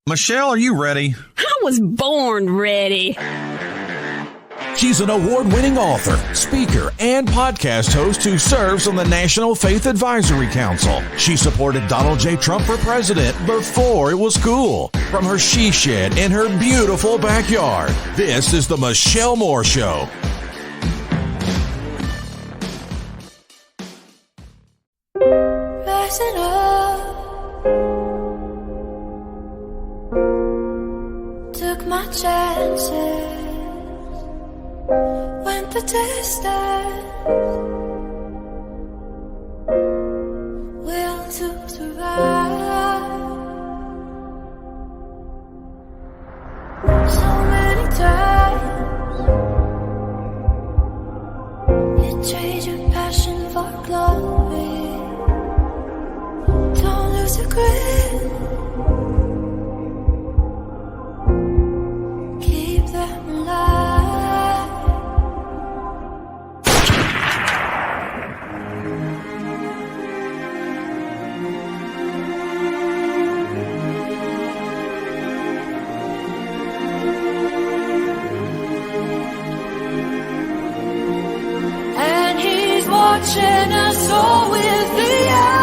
Michelle, are you ready? I was born ready. She's an award-winning author, speaker, and podcast host who serves on the National Faith Advisory Council. She supported Donald J. Trump for president before it was cool. From her she shed in her beautiful backyard, this is The Michelle Moore Show. Rising up, took my chances, went the distance, will to survive. So many times you trade your passion for glory. Don't lose your grip, keep them alive. And he's watching us all with the eye.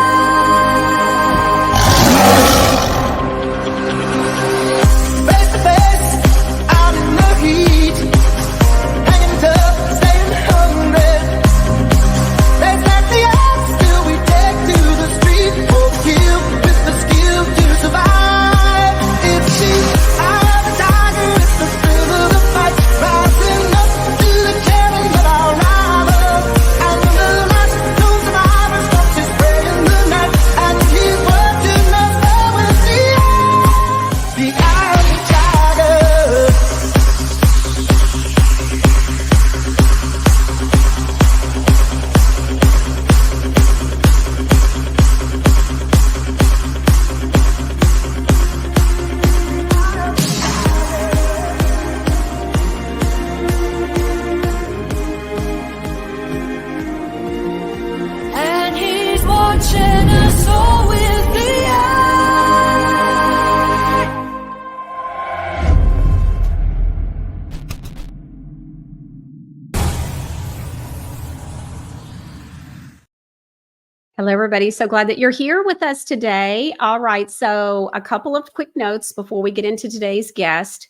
Hello, everybody. So glad that you're here with us today. All right. So a couple of quick notes before we get into today's guest.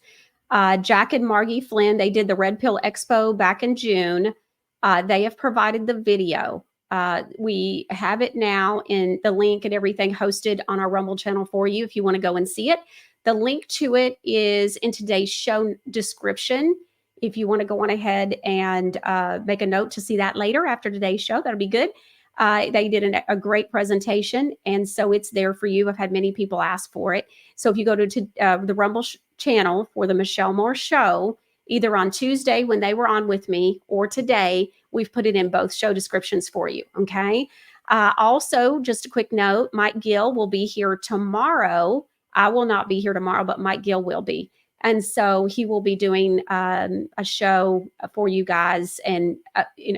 Jack and Margie Flynn, they did the Red Pill Expo back in June. They have provided the video. We have it now in the link and everything hosted on our Rumble channel for you if you want to go and see it. The link to it is in today's show description. If you want to go on ahead and make a note to see that later after today's show, that'll be good. They did a great presentation, and so it's there for you. I've had many people ask for it. So if you go to the Rumble channel for the Michelle Moore Show, either on Tuesday when they were on with me or today, we've put it in both show descriptions for you, okay? Also, just a quick note, Mike Gill will be here tomorrow. I will not be here tomorrow, but Mike Gill will be. And so he will be doing a show for you guys and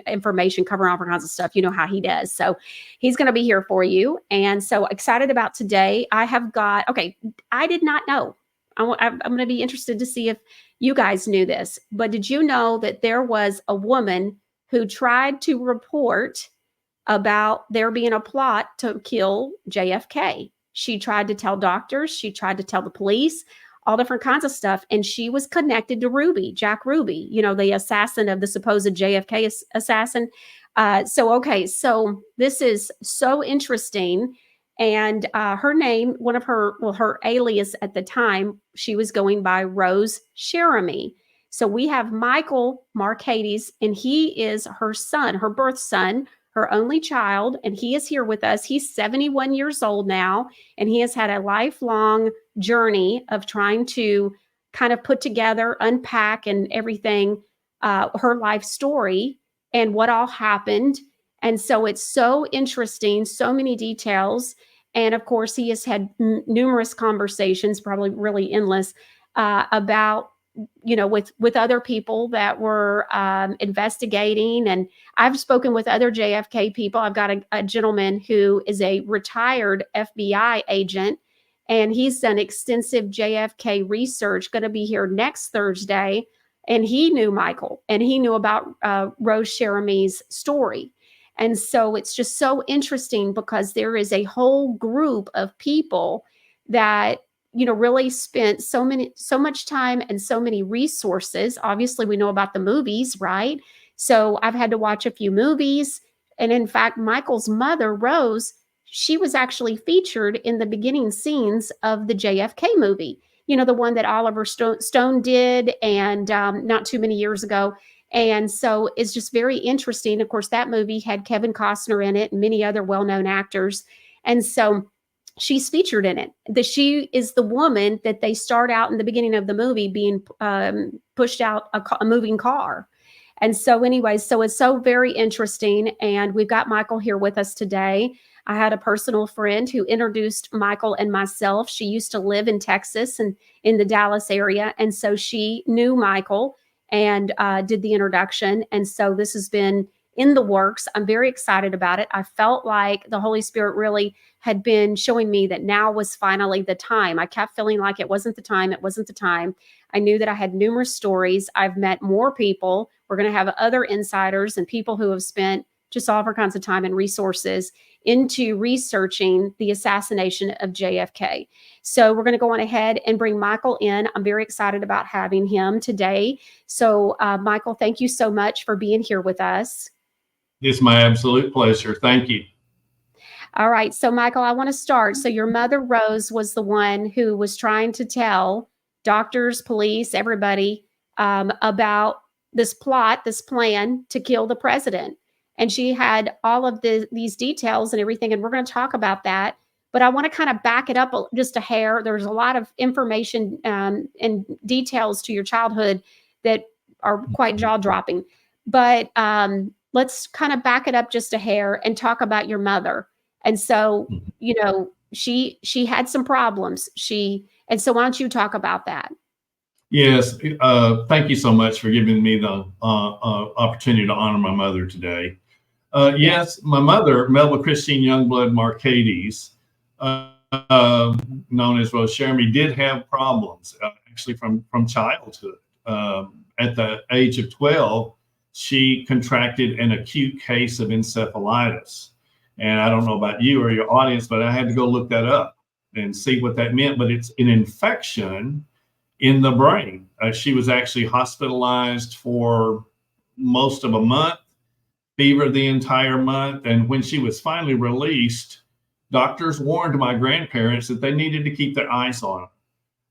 information, covering all kinds of stuff. You know how he does. So he's going to be here for you. And so excited about today. I did not know. I'm going to be interested to see if you guys knew this. But did you know that there was a woman who tried to report about there being a plot to kill JFK? She tried to tell doctors. She tried to tell the police. All different kinds of stuff. And she was connected to Jack Ruby, the assassin of the supposed JFK assassin. So this is so interesting. And her name, her alias at the time, she was going by Rose Cherami. So we have Michael Marcades, and he is her son, her birth son, her only child, and he is here with us. He's 71 years old now, and he has had a lifelong journey of trying to kind of put together, unpack, and everything, her life story and what all happened. And so it's so interesting, so many details. And of course, he has had numerous conversations, probably really endless, about with other people that were investigating. And I've spoken with other JFK people. I've got a gentleman who is a retired FBI agent, and he's done extensive JFK research, going to be here next Thursday. And he knew Michael, and he knew about Rose Cherami's story. And so it's just so interesting because there is a whole group of people that, you know, really spent so much time and so many resources. Obviously, we know about the movies, right? So I've had to watch a few movies. And in fact, Michael's mother, Rose, she was actually featured in the beginning scenes of the JFK movie, you know, the one that Oliver Stone did, and not too many years ago. And so it's just very interesting. Of course, that movie had Kevin Costner in it and many other well-known actors. And so she's featured in it. She is the woman that they start out in the beginning of the movie being pushed out a moving car. And so anyways, so it's so very interesting. And we've got Michael here with us today. I had a personal friend who introduced Michael and myself. She used to live in Texas and in the Dallas area. And so she knew Michael and did the introduction. And so this has been in the works. I'm very excited about it. I felt like the Holy Spirit really had been showing me that now was finally the time. I kept feeling like it wasn't the time. It wasn't the time. I knew that I had numerous stories. I've met more people. We're going to have other insiders and people who have spent just all kinds of time and resources into researching the assassination of JFK. So we're going to go on ahead and bring Michael in. I'm very excited about having him today. So Michael, thank you so much for being here with us. It's my absolute pleasure. Thank you. All right. So Michael, I want to start. So your mother, Rose, was the one who was trying to tell doctors, police, everybody about this plot, this plan to kill the president. And she had all of these details and everything. And we're going to talk about that. But I want to kind of back it up just a hair. There's a lot of information and details to your childhood that are quite jaw-dropping. But let's kind of back it up just a hair and talk about your mother. And so, you know, she had some problems. And so why don't you talk about that? Yes. Thank you so much for giving me the opportunity to honor my mother today. Yes, my mother, Melba Christine Youngblood Marcades, known as Rose Cherami, did have problems actually from childhood. At the age of 12, she contracted an acute case of encephalitis. And I don't know about you or your audience, but I had to go look that up and see what that meant. But it's an infection in the brain. She was actually hospitalized for most of a month, fever the entire month. And when she was finally released, doctors warned my grandparents that they needed to keep their eyes on her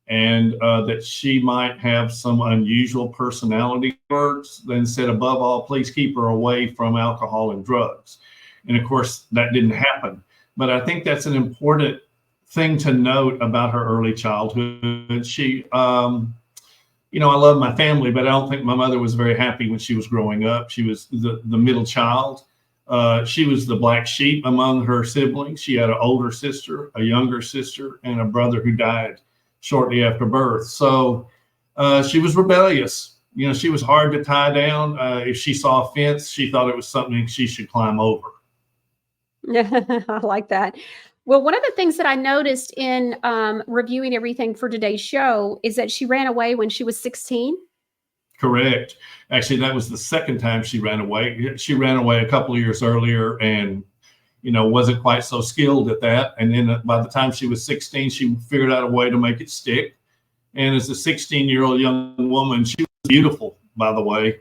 and that she might have some unusual personality quirks. Then said, above all, please keep her away from alcohol and drugs. And of course, that didn't happen. But I think that's an important thing to note about her early childhood. She, you know, I love my family, but I don't think my mother was very happy when she was growing up. She was the middle child. She was the black sheep among her siblings. She had an older sister, a younger sister, and a brother who died shortly after birth. So she was rebellious. You know, she was hard to tie down. If she saw a fence, she thought it was something she should climb over. Yeah, I like that. Well, one of the things that I noticed in reviewing everything for today's show is that she ran away when she was 16. Correct. Actually, that was the second time she ran away. She ran away a couple of years earlier and, you know, wasn't quite so skilled at that. And then by the time she was 16, she figured out a way to make it stick. And as a 16-year-old young woman, she was beautiful, by the way.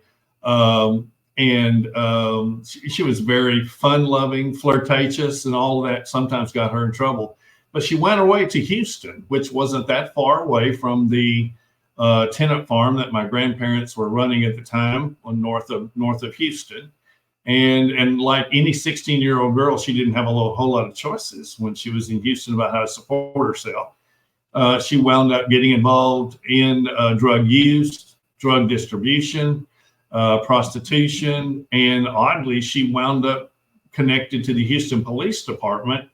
She was very fun-loving, flirtatious, and all of that sometimes got her in trouble. But she went away to Houston, which wasn't that far away from the tenant farm that my grandparents were running at the time, north of Houston. And like any 16-year-old girl, she didn't have a whole lot of choices when she was in Houston about how to support herself. She wound up getting involved in drug use, drug distribution, prostitution, and oddly, she wound up connected to the Houston Police Department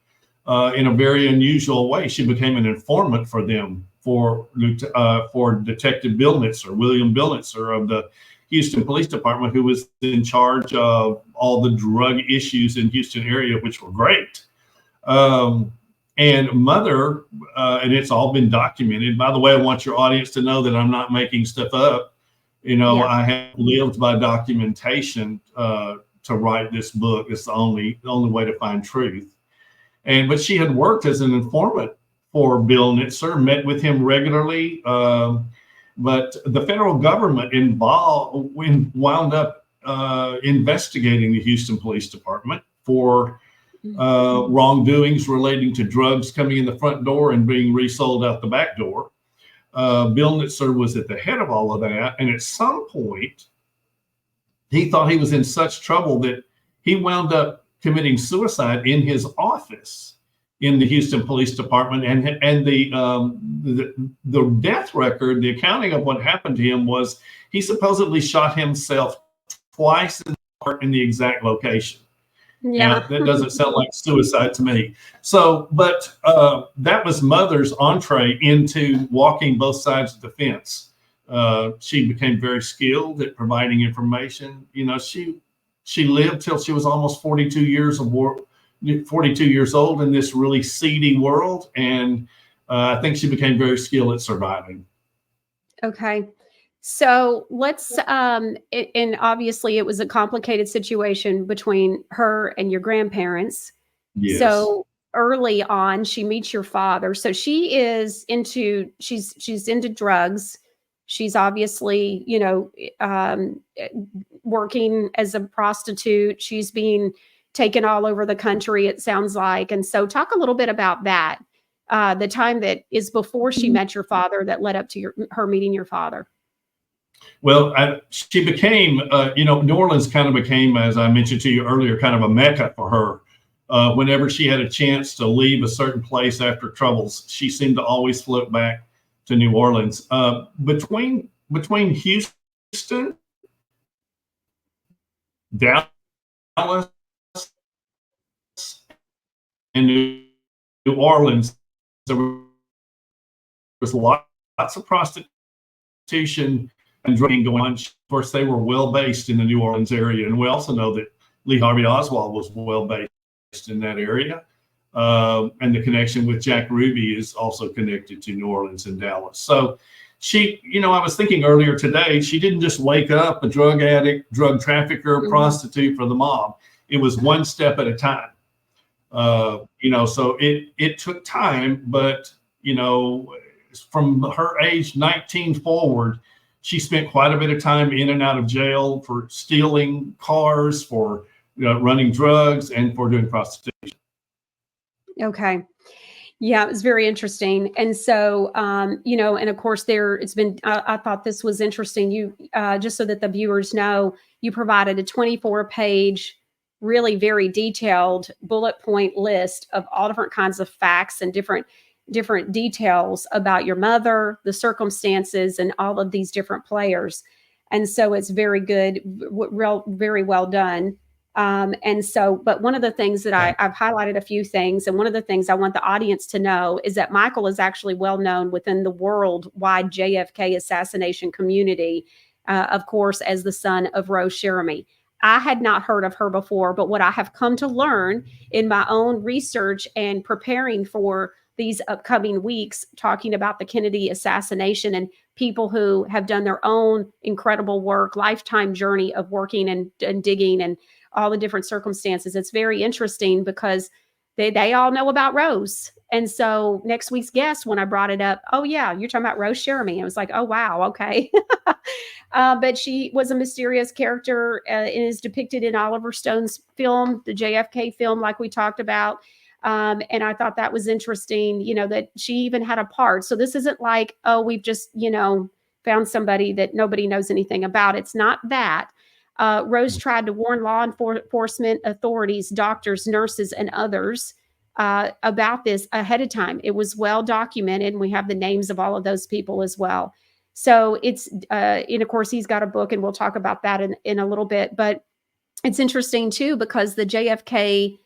in a very unusual way. She became an informant for them, for Detective Billnitzer, William Billnitzer of the Houston Police Department, who was in charge of all the drug issues in Houston area, which were great. And mother, and it's all been documented. By the way, I want your audience to know that I'm not making stuff up. Yeah. I have lived by documentation to write this book. It's the only way to find truth. But she had worked as an informant for Bill Nitzer, met with him regularly. But the federal government wound up investigating the Houston Police Department for wrongdoings relating to drugs coming in the front door and being resold out the back door. Bill Nitzer was at the head of all of that. And at some point, he thought he was in such trouble that he wound up committing suicide in his office in the Houston Police Department. And the death record, the accounting of what happened to him was he supposedly shot himself twice in the exact location. Yeah. And that doesn't sound like suicide to me. So, but that was mother's entree into walking both sides of the fence. She became very skilled at providing information. She lived till she was almost 42 years old in this really seedy world. And I think she became very skilled at surviving. Okay. So let's, and obviously it was a complicated situation between her and your grandparents. Yes. So early on, she meets your father. So she's into drugs. She's obviously, working as a prostitute. She's being taken all over the country, it sounds like. And so talk a little bit about that, the time that is before she met your father that led up to her meeting your father. Well, she became, New Orleans kind of became, as I mentioned to you earlier, kind of a mecca for her. Whenever she had a chance to leave a certain place after troubles, she seemed to always float back to New Orleans. Between Houston, Dallas, and New Orleans, there was lots of prostitution and drinking going on. Of course, they were well based in the New Orleans area, and we also know that Lee Harvey Oswald was well based in that area. And the connection with Jack Ruby is also connected to New Orleans and Dallas. So she, I was thinking earlier today, she didn't just wake up a drug addict, drug trafficker, prostitute for the mob. It was one step at a time. So it took time, but, from her age 19 forward, she spent quite a bit of time in and out of jail for stealing cars, for running drugs, and for doing prostitution. Okay. Yeah, it was very interesting. And so, and of course I thought this was interesting. You, just so that the viewers know, you provided a 24-page, really very detailed bullet point list of all different kinds of facts and different details about your mother, the circumstances, and all of these different players. And so it's very good, very well done. But one of the things that I've highlighted a few things, and one of the things I want the audience to know is that Michael is actually well known within the worldwide JFK assassination community, of course, as the son of Rose Cheramy. I had not heard of her before, but what I have come to learn in my own research and preparing for these upcoming weeks, talking about the Kennedy assassination and people who have done their own incredible work, lifetime journey of working and digging and all the different circumstances. It's very interesting because they all know about Rose. And so next week's guest, when I brought it up, oh yeah, you're talking about Rose Cheramy. I was like, oh wow, okay. But she was a mysterious character and is depicted in Oliver Stone's film, the JFK film, like we talked about. And I thought that was interesting, that she even had a part. So this isn't like, oh, we've just, found somebody that nobody knows anything about. It's not that. Rose tried to warn law enforcement authorities, doctors, nurses, and others about this ahead of time. It was well documented, and we have the names of all of those people as well. So it's, and of course, he's got a book, and we'll talk about that in a little bit. But it's interesting, too, because the JFK,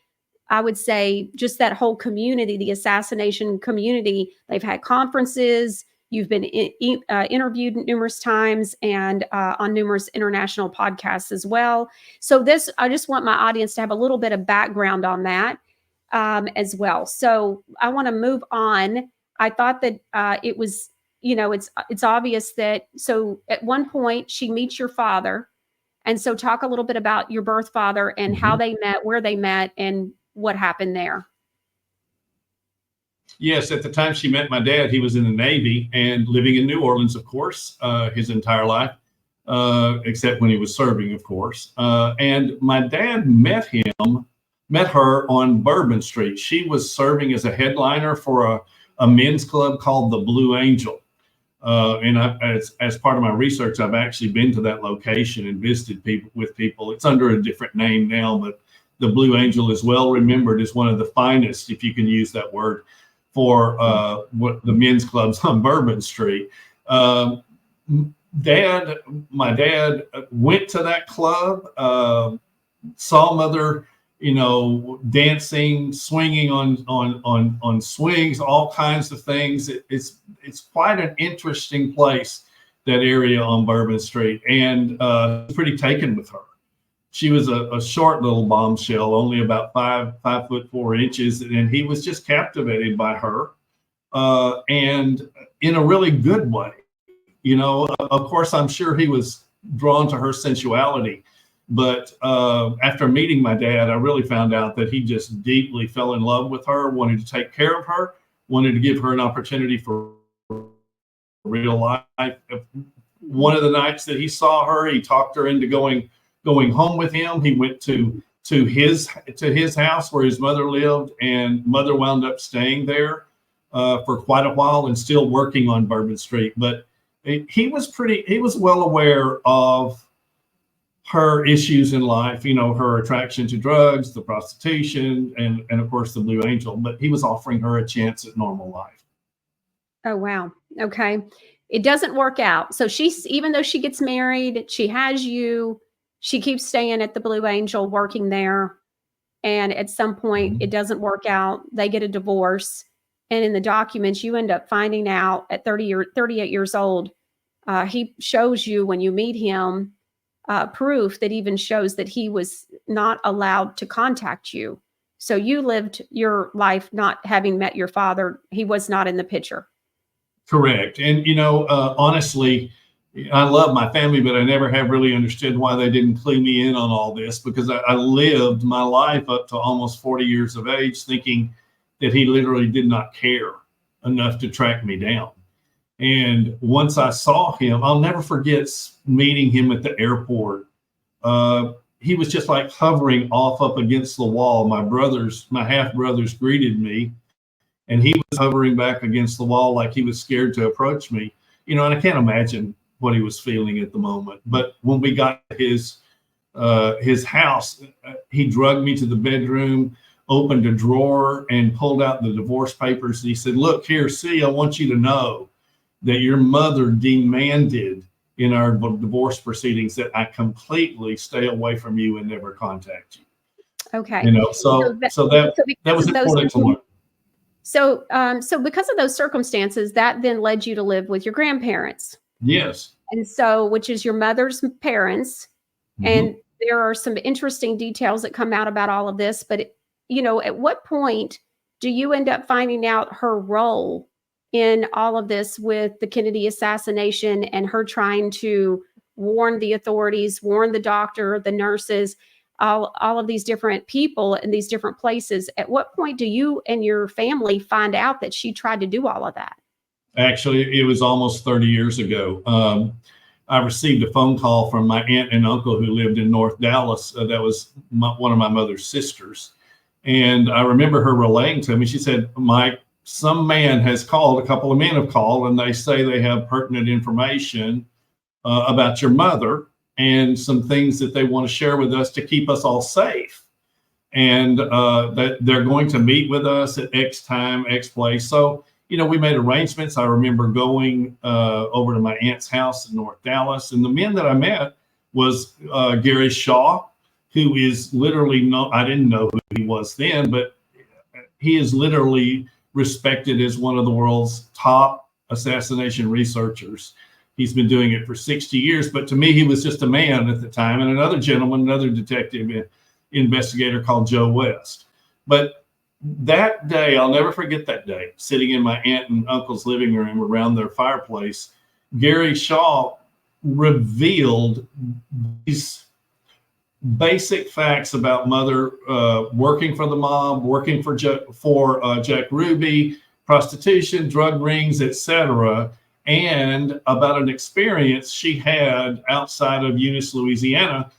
I would say, just that whole community, the assassination community, they've had conferences. You've been interviewed numerous times and on numerous international podcasts as well. So I just want my audience to have a little bit of background on that. as well. So I want to move on. I thought that it was, it's obvious that, so at one point she meets your father. And so talk a little bit about your birth father and how they met, where they met, and what happened there. Yes, at the time she met my dad, he was in the Navy and living in New Orleans, of course, his entire life, except when he was serving, of course. And my dad met her on Bourbon Street. She was serving as a headliner for a men's club called the Blue Angel. And as part of my research, I've actually been to that location and visited with people. It's under a different name now, but the Blue Angel is well remembered as one of the finest, if you can use that word, for what the men's clubs on Bourbon Street. My dad went to that club, saw mother, dancing, swinging on swings, all kinds of things. It's quite an interesting place, that area on Bourbon Street, and pretty taken with her. She was a short little bombshell, only about 5'4" and he was just captivated by her, and in a really good way. Of course, I'm sure he was drawn to her sensuality, but after meeting my dad, I really found out that he just deeply fell in love with her, wanted to take care of her, wanted to give her an opportunity for real life. One of the nights that he saw her, he talked her into going home with him. He went to his house where his mother lived, and mother wound up staying there for quite a while and still working on Bourbon Street. But he was well aware of her issues in life, her attraction to drugs, the prostitution, and of course the Blue Angel, but he was offering her a chance at normal life. Oh, wow. Okay. It doesn't work out. So even though she gets married, she has you, she keeps staying at the Blue Angel, working there. And at some point it doesn't work out. They get a divorce. And in the documents, you end up finding out at 38 years old, he shows you, when you meet him, proof that even shows that he was not allowed to contact you. So you lived your life not having met your father. He was not in the picture. Correct. And, honestly, I love my family, but I never have really understood why they didn't clue me in on all this, because I lived my life up to almost 40 years of age thinking that he literally did not care enough to track me down. And once I saw him, I'll never forget meeting him at the airport. He was just like hovering off up against the wall. My half brothers greeted me, and he was hovering back against the wall like he was scared to approach me. And I can't imagine what he was feeling at the moment. But when we got to his house, he drugged me to the bedroom, opened a drawer, and pulled out the divorce papers. And he said, "Look here, see, I want you to know that your mother demanded in our divorce proceedings that I completely stay away from you and never contact you." Okay. So that was important to learn. So because of those circumstances, that then led you to live with your grandparents. Yes. And so, which is your mother's parents. And there are some interesting details that come out about all of this. But, at what point do you end up finding out her role in all of this with the Kennedy assassination and her trying to warn the authorities, warn the doctor, the nurses, all of these different people in these different places? At what point do you and your family find out that she tried to do all of that? Actually, it was almost 30 years ago. I received a phone call from my aunt and uncle who lived in North Dallas. That was one of my mother's sisters. And I remember her relaying to me, she said, "Mike, some man has called, a couple of men have called, and they say they have pertinent information about your mother and some things that they want to share with us to keep us all safe. And that they're going to meet with us at X time, X place." So, we made arrangements. I remember going over to my aunt's house in North Dallas, and the men that I met was Gary Shaw, who is literally I didn't know who he was then, but he is literally respected as one of the world's top assassination researchers. He's been doing it for 60 years, but to me, he was just a man at the time. And another gentleman, another detective investigator called Joe West. But that day, I'll never forget that day, sitting in my aunt and uncle's living room around their fireplace. Gary Shaw revealed these basic facts about Mother working for the mob, working for Jack Ruby, prostitution, drug rings, etc., and about an experience she had outside of Eunice, Louisiana,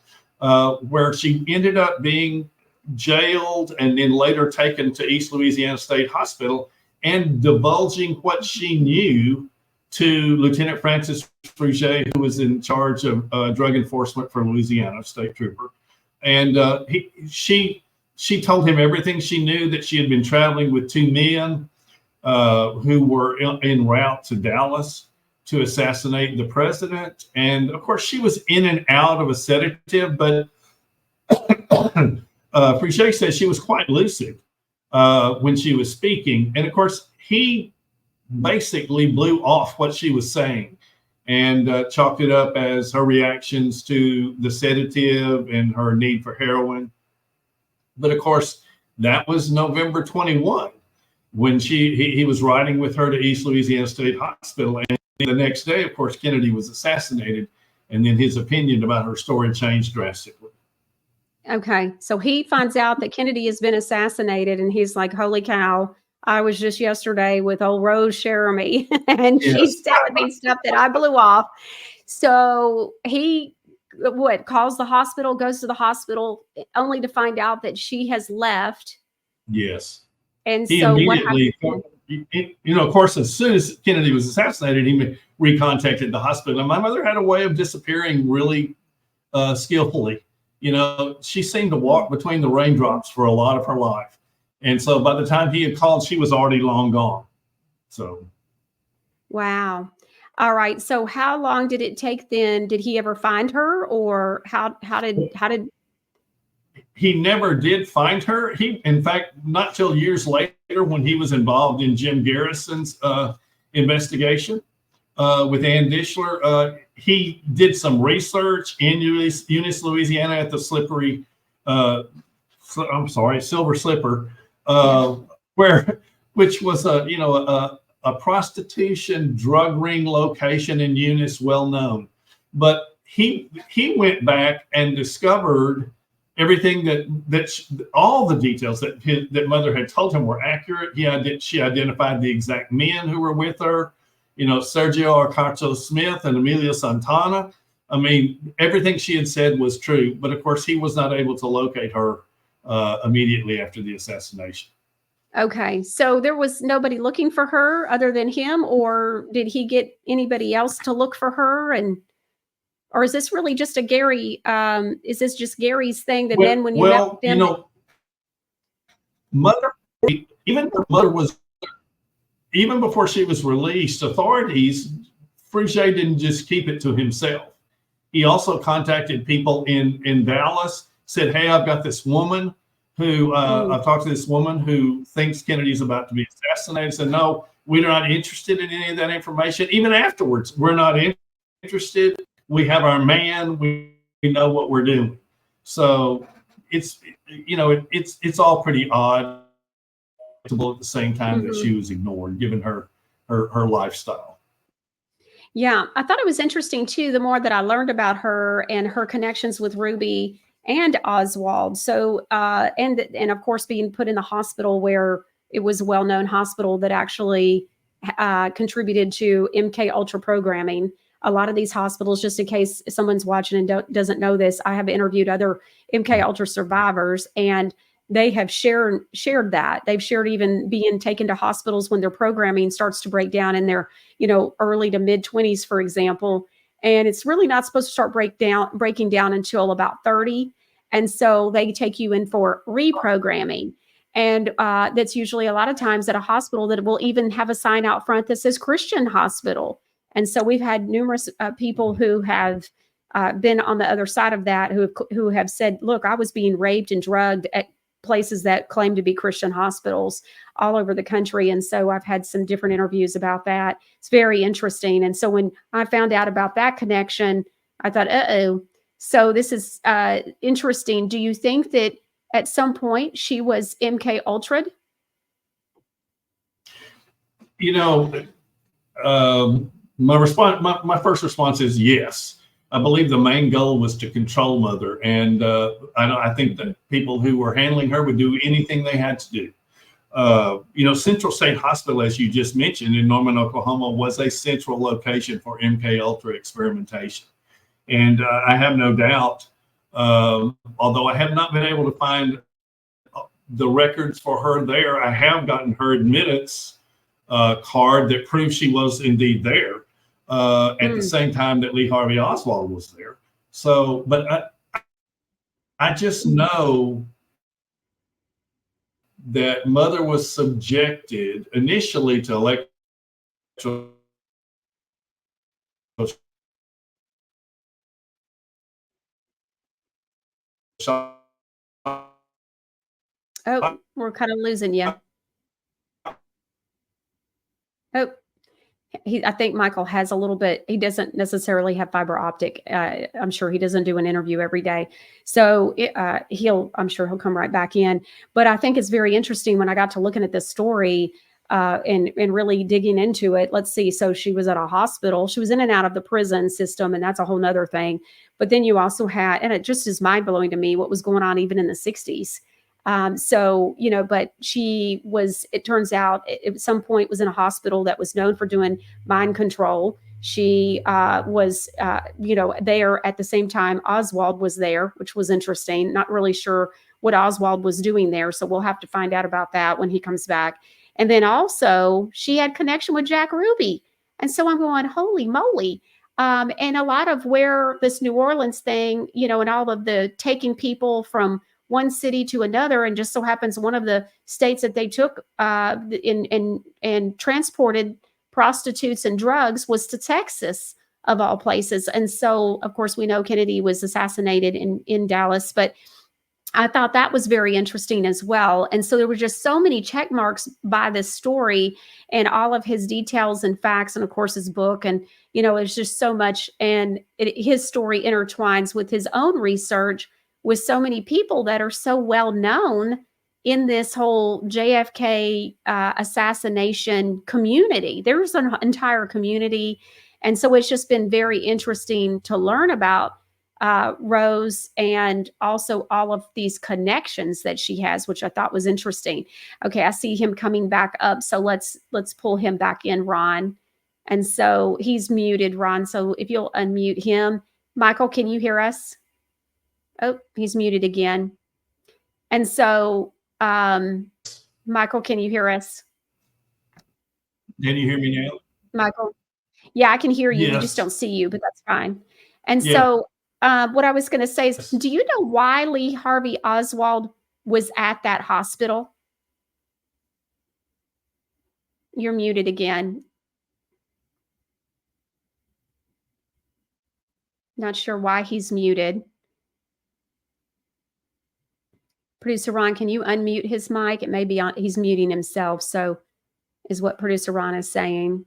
where she ended up being jailed and then later taken to East Louisiana State Hospital, and divulging what she knew to Lieutenant Francis Fruget, who was in charge of drug enforcement for Louisiana, state trooper. And she told him everything she knew, that she had been traveling with two men who were en route to Dallas to assassinate the president. And of course, she was in and out of a sedative, but Fruget says she was quite lucid when she was speaking. And of course, he basically blew off what she was saying and chalked it up as her reactions to the sedative and her need for heroin. But of course, that was November 21 when he was riding with her to East Louisiana State Hospital. And the next day, of course, Kennedy was assassinated. And then his opinion about her story changed drastically. Okay. So he finds out that Kennedy has been assassinated, and he's like, holy cow, I was just yesterday with old Rose Jeremy, and Yes. she's telling me stuff that I blew off. So he calls the hospital, goes to the hospital, only to find out that she has left. Yes. And He so immediately, of course, as soon as Kennedy was assassinated, he recontacted the hospital. And my mother had a way of disappearing really skillfully. She seemed to walk between the raindrops for a lot of her life. And so by the time he had called, she was already long gone. So. Wow. All right. So how long did it take then? Did he ever find her, or how did He never did find her. In fact, not till years later, when he was involved in Jim Garrison's investigation with Ann Dishler, he did some research in Eunice, Louisiana, at the Silver Slipper, which was a prostitution drug ring location in Eunice, well known. But he went back and discovered everything that all the details that Mother had told him were accurate. She identified the exact men who were with her, Sergio Arcacho Smith and Emilio Santana. I mean, everything she had said was true, but of course he was not able to locate her immediately after the assassination. Okay. So there was nobody looking for her other than him, or did he get anybody else to look for her? Or is this really just a Gary? Is this just Gary's thing that then when you met them? Mother, even before she was released, authorities, Fruget didn't just keep it to himself. He also contacted people in Dallas, said, hey, I've got this woman who, I've talked to this woman who thinks Kennedy's about to be assassinated. Said, no, we're not interested in any of that information. Even afterwards, we're not interested. We have our man. We know what we're doing. So it's all pretty odd at the same time that she was ignored, given her lifestyle. Yeah, I thought it was interesting too, the more that I learned about her and her connections with Ruby and Oswald. So, and of course being put in the hospital where it was a well-known hospital that actually contributed to MK Ultra programming. A lot of these hospitals, just in case someone's watching and doesn't know this, I have interviewed other MK Ultra survivors, and they have shared that. They've shared even being taken to hospitals when their programming starts to break down in their, early to mid 20s, for example. And it's really not supposed to start breaking down until about 30. And so they take you in for reprogramming. And that's usually a lot of times at a hospital that will even have a sign out front that says Christian Hospital. And so we've had numerous people who have been on the other side of that, who have said, look, I was being raped and drugged at places that claim to be Christian hospitals all over the country. And so I've had some different interviews about that. It's very interesting. And so when I found out about that connection, I thought, uh-oh. So this is interesting. Do you think that at some point she was MK Ultra'd? You know, my first response is yes. I believe the main goal was to control Mother, and I think that people who were handling her would do anything they had to do. You know, Central State Hospital, as you just mentioned, in Norman, Oklahoma, was a central location for MK Ultra experimentation, and I have no doubt, although I have not been able to find the records for her there, I have gotten her admittance card that proves she was indeed there. At the same time that Lee Harvey Oswald was there. So, but I just know that Mother was subjected initially to electrical shock. Oh, we're kind of losing you. Oh. I think Michael has a little bit, he doesn't necessarily have fiber optic. I'm sure he doesn't do an interview every day. So I'm sure he'll come right back in. But I think it's very interesting when I got to looking at this story and really digging into it. Let's see. So she was at a hospital. She was in and out of the prison system, and that's a whole nother thing. But then you also had, and it just is mind blowing to me what was going on even in the 60s. So, you know, but she was, it turns out at some point was in a hospital that was known for doing mind control. She was, you know, there at the same time Oswald was there, which was interesting. Not really sure what Oswald was doing there. So we'll have to find out about that when he comes back. And then also she had connection with Jack Ruby. And so I'm going, holy moly. And a lot of where this New Orleans thing, you know, and all of the taking people from one city to another, and just so happens one of the states that they took and transported prostitutes and drugs was to Texas, of all places. And so, of course, we know Kennedy was assassinated in Dallas, but I thought that was very interesting as well. And so there were just so many check marks by this story and all of his details and facts, and of course his book. And, you know, it's just so much. And his story intertwines with his own research with so many people that are so well known in this whole JFK assassination community. There's an entire community. And so it's just been very interesting to learn about Rose, and also all of these connections that she has, which I thought was interesting. Okay, I see him coming back up. So let's pull him back in, Ron. And so he's muted, Ron. So if you'll unmute him. Michael, can you hear us? Oh, he's muted again. And so, Michael, can you hear us? Can you hear me now? Michael? Yeah, I can hear you. Yes. We just don't see you, but that's fine. And so what I was going to say is, do you know why Lee Harvey Oswald was at that hospital? You're muted again. Not sure why he's muted. Producer Ron, can you unmute his mic? It may be on, he's muting himself. So is what producer Ron is saying.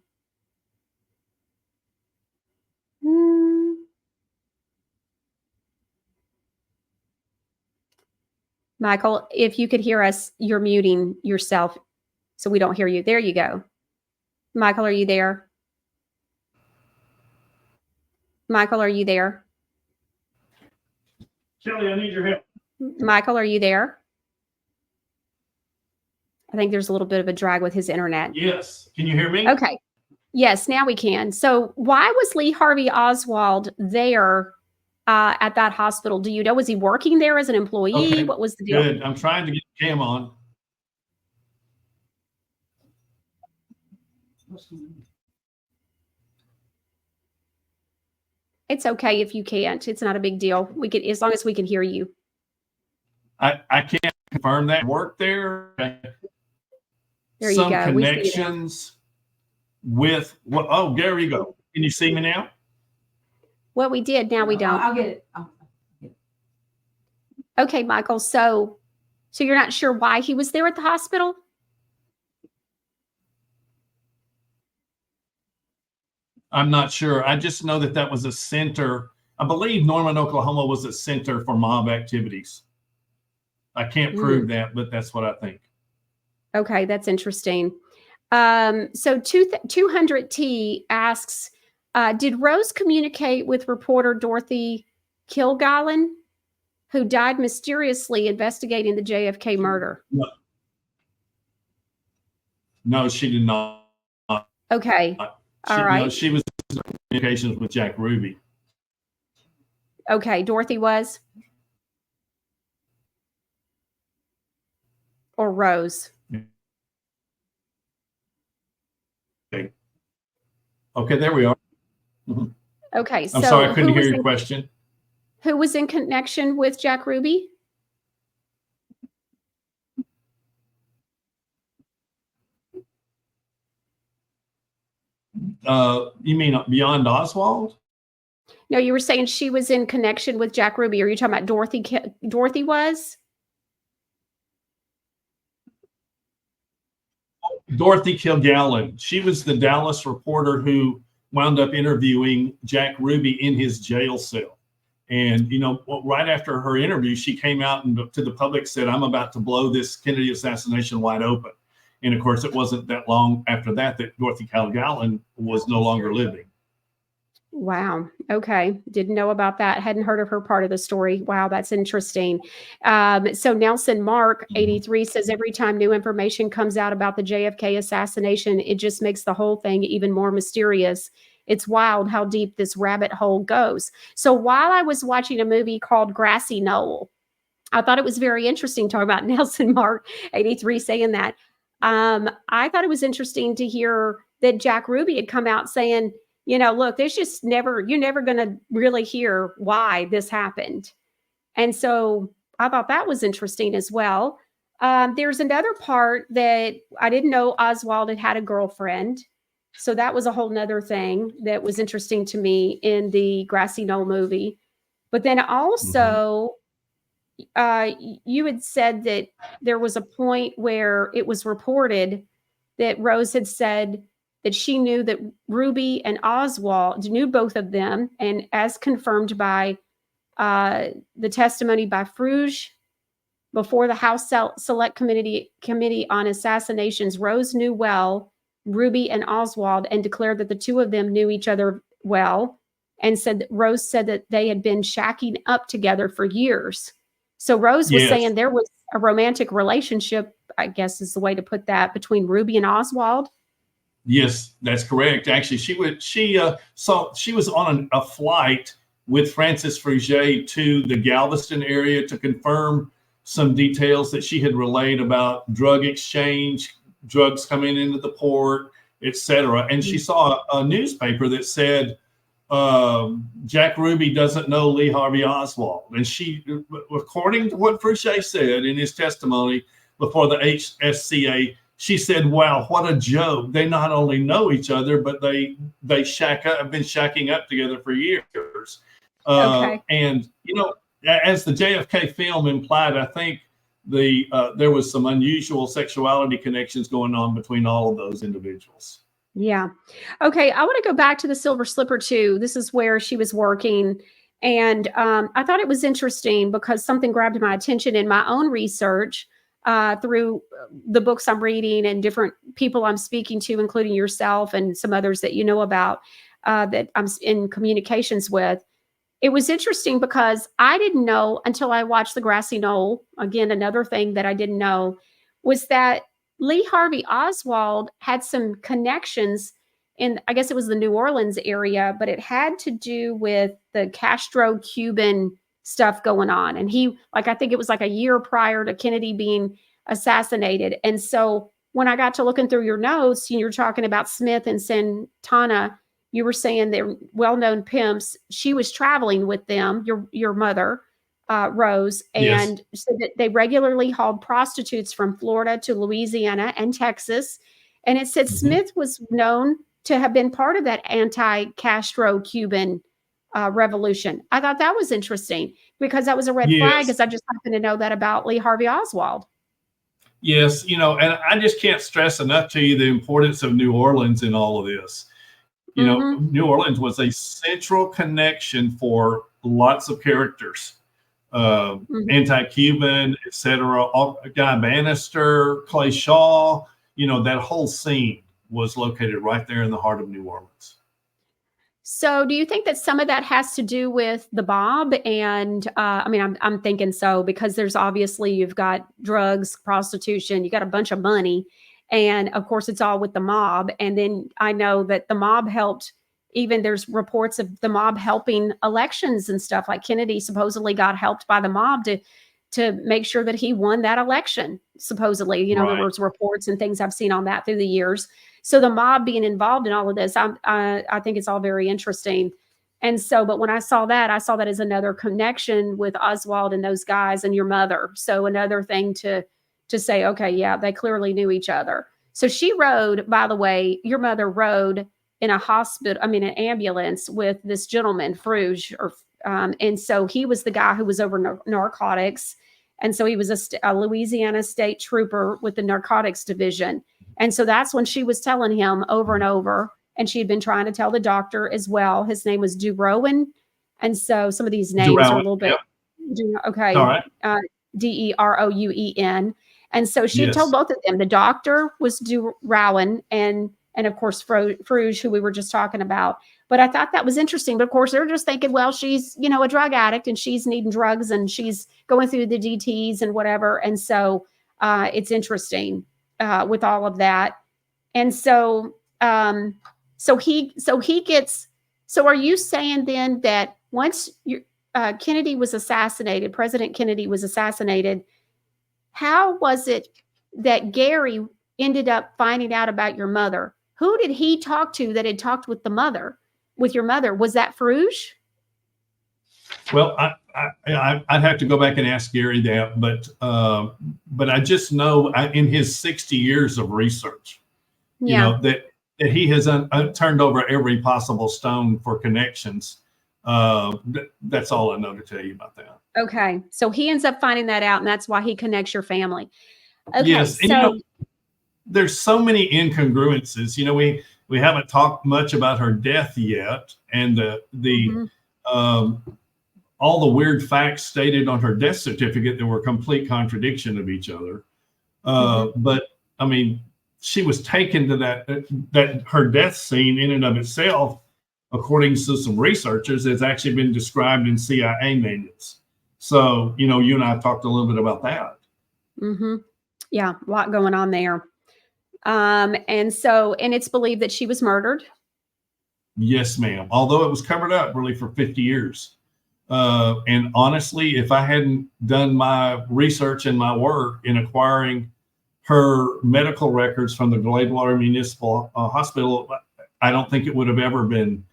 Michael, if you could hear us, you're muting yourself so we don't hear you. There you go. Michael, are you there? Michael, are you there? Kelly, I need your help. Michael, are you there? I think there's a little bit of a drag with his internet. Yes. Can you hear me? Okay. Yes, now we can. So why was Lee Harvey Oswald there at that hospital? Do you know, was he working there as an employee? Okay. What was the deal? Good. I'm trying to get the cam on. It's okay if you can't. It's not a big deal. We can, as long as we can hear you. I can't confirm that. Work there. There you Some go. connections with what? Oh, there you go. Can you see me now? What we did, now we don't. I'll get it. Okay, Michael. So you're not sure why he was there at the hospital? I'm not sure. I just know that that was a center. I believe Norman, Oklahoma was a center for mob activities. I can't prove that, but that's what I think. Okay, that's interesting. So 200T asks, did Rose communicate with reporter Dorothy Kilgallen, who died mysteriously investigating the JFK murder? No, she did not. Okay. All right. No, she was in communications with Jack Ruby. Okay. Dorothy was? Or Rose? Okay, there we are. Okay. So I'm sorry, I couldn't hear your question. Who was in connection with Jack Ruby? You mean beyond Oswald? No, you were saying she was in connection with Jack Ruby. Are you talking about Dorothy? Dorothy was? Dorothy Kilgallen. She was the Dallas reporter who wound up interviewing Jack Ruby in his jail cell. And, right after her interview, she came out and to the public said, I'm about to blow this Kennedy assassination wide open. And of course, it wasn't that long after that Dorothy Kilgallen was no longer living. Wow. Okay. Didn't know about that. Hadn't heard of her part of the story. Wow. That's interesting. So Nelson Mark 83 says every time new information comes out about the JFK assassination, it just makes the whole thing even more mysterious. It's wild how deep this rabbit hole goes. So while I was watching a movie called Grassy Knoll, I thought it was very interesting talking about Nelson Mark 83 saying that. I thought it was interesting to hear that Jack Ruby had come out saying, look, there's just you're never going to really hear why this happened. And so I thought that was interesting as well. There's another part that I didn't know Oswald had a girlfriend. So that was a whole nother thing that was interesting to me in the Grassy Knoll movie. But then also, you had said that there was a point where it was reported that Rose had said that she knew that Ruby and Oswald knew both of them. And as confirmed by the testimony by Fruge before the House Select Committee on Assassinations, Rose knew well Ruby and Oswald and declared that the two of them knew each other well, and Rose said that they had been shacking up together for years. So Rose was saying there was a romantic relationship, I guess is the way to put that, between Ruby and Oswald. Yes, that's correct. Actually, she was on a flight with Francis Fruge to the Galveston area to confirm some details that she had relayed about drug exchange, drugs coming into the port, etc. And she saw a newspaper that said Jack Ruby doesn't know Lee Harvey Oswald. And she, according to what Fruge said in his testimony before the HSCA, she said, wow, what a joke. They not only know each other, but they have been shacking up together for years. And, as the JFK film implied, I think there was some unusual sexuality connections going on between all of those individuals. Yeah. Okay. I want to go back to the Silver Slipper too. This is where she was working. And I thought it was interesting because something grabbed my attention in my own research through the books I'm reading and different people I'm speaking to, including yourself and some others that you know about that I'm in communications with. It was interesting because I didn't know until I watched the Grassy Knoll. Again, another thing that I didn't know was that Lee Harvey Oswald had some connections in, I guess it was the New Orleans area, but it had to do with the Castro-Cuban stuff going on. And I think it was like a year prior to Kennedy being assassinated. And so when I got to looking through your notes, you're talking about Smith and Santana, you were saying they're well-known pimps. She was traveling with them, your mother, Rose, and said that they regularly hauled prostitutes from Florida to Louisiana and Texas. And it said Smith was known to have been part of that anti-Castro-Cuban revolution. I thought that was interesting because that was a red flag, because I just happened to know that about Lee Harvey Oswald. Yes, and I just can't stress enough to you the importance of New Orleans in all of this. New Orleans was a central connection for lots of characters, anti-Cuban, etc. Guy Bannister, Clay Shaw, that whole scene was located right there in the heart of New Orleans. So do you think that some of that has to do with the mob? And I mean, I'm thinking so, because there's obviously, you've got drugs, prostitution, you got a bunch of money. And of course, it's all with the mob. And then I know that the mob helped, even there's reports of the mob helping elections and stuff, like Kennedy supposedly got helped by the mob to make sure that he won that election, supposedly. Right. There was reports and things I've seen on that through the years. So the mob being involved in all of this, I think it's all very interesting. And so, but when I saw that as another connection with Oswald and those guys and your mother. So another thing to say, okay, yeah, they clearly knew each other. So she rode, by the way, your mother rode in an ambulance with this gentleman, Fruge, and so he was the guy who was over narcotics. And so he was a Louisiana state trooper with the narcotics division. And so that's when she was telling him over and over, and she had been trying to tell the doctor as well. His name was Durowen. And so some of these names are a little bit, okay. All right. Derouen. And so she had told both of them, the doctor was Durowen and of course, Fruge, who we were just talking about. But I thought that was interesting. But of course, they're just thinking, well, she's, a drug addict and she's needing drugs and she's going through the DTs and whatever. And so it's interesting with all of that. And so, so are you saying then that once Kennedy was assassinated, President Kennedy was assassinated, how was it that Gary ended up finding out about your mother? Who did he talk to that had talked with your mother? Was that Fruge? Well, I'd have to go back and ask Gary that, but I just know in his 60 years of research, that he has turned over every possible stone for connections. That's all I know to tell you about that. Okay, so he ends up finding that out, and that's why he connects your family. Okay, yes, and there's so many incongruences. We haven't talked much about her death yet, and all the weird facts stated on her death certificate that were complete contradiction of each other. But I mean, she was taken to that her death scene in and of itself, according to some researchers, has actually been described in CIA manuals. So, you and I have talked a little bit about that. Yeah, a lot going on there. And it's believed that she was murdered. Yes, ma'am. Although it was covered up really for 50 years. And honestly, if I hadn't done my research and my work in acquiring her medical records from the Gladewater Municipal Hospital, I don't think it would have ever been